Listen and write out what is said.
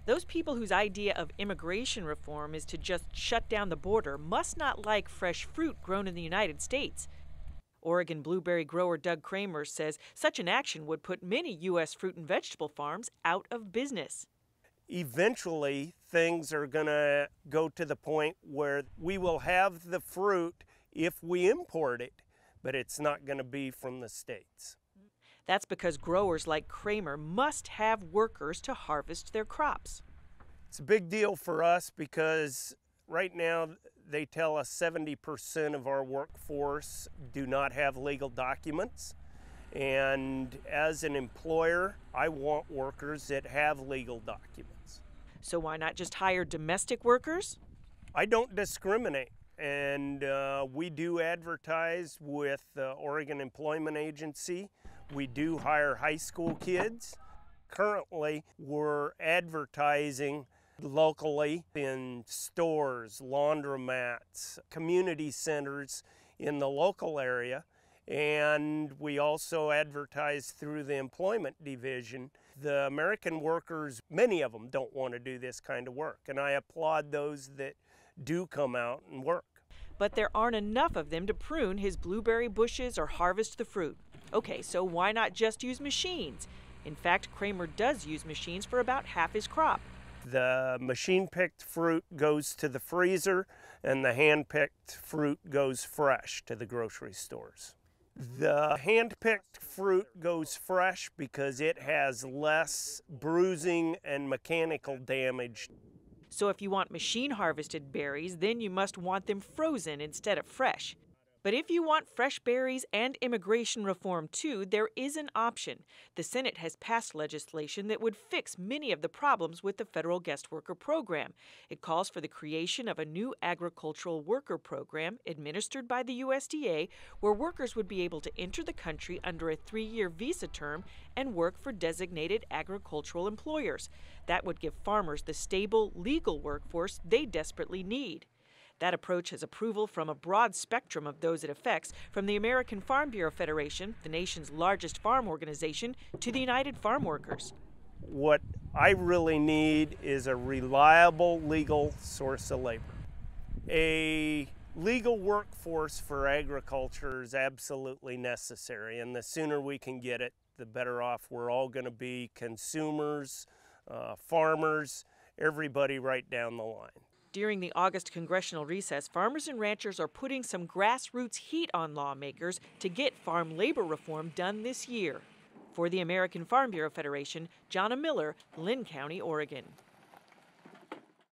Those people whose idea of immigration reform is to just shut down the border must not like fresh fruit grown in the United States. Oregon blueberry grower Doug Kramer says such an action would put many U.S. fruit and vegetable farms out of business. Eventually, things are going to go to the point where we will have the fruit if we import it, but it's not going to be from the States. That's because growers like Kramer must have workers to harvest their crops. It's a big deal for us because right now they tell us 70% of our workforce do not have legal documents. And as an employer, I want workers that have legal documents. So why not just hire domestic workers? I don't discriminate. And we do advertise with the Oregon Employment Agency. We do hire high school kids. Currently, we're advertising locally in stores, laundromats, community centers in the local area. And we also advertise through the employment division. The American workers, many of them don't want to do this kind of work. And I applaud those that do come out and work. But there aren't enough of them to prune his blueberry bushes or harvest the fruit. Okay, so why not just use machines? In fact, Kramer does use machines for about half his crop. The machine-picked fruit goes to the freezer, and the hand-picked fruit goes fresh to the grocery stores. The hand-picked fruit goes fresh because it has less bruising and mechanical damage. So if you want machine-harvested berries, then you must want them frozen instead of fresh. But if you want fresh berries and immigration reform too, there is an option. The Senate has passed legislation that would fix many of the problems with the federal guest worker program. It calls for the creation of a new agricultural worker program administered by the USDA, where workers would be able to enter the country under a 3-year visa term and work for designated agricultural employers. That would give farmers the stable, legal workforce they desperately need. That approach has approval from a broad spectrum of those it affects, from the American Farm Bureau Federation, the nation's largest farm organization, to the United Farm Workers. What I really need is a reliable legal source of labor. A legal workforce for agriculture is absolutely necessary, and the sooner we can get it, the better off we're all going to be. Consumers, farmers, everybody right down the line. During the August congressional recess, farmers and ranchers are putting some grassroots heat on lawmakers to get farm labor reform done this year. For the American Farm Bureau Federation, Jonna Miller, Linn County, Oregon.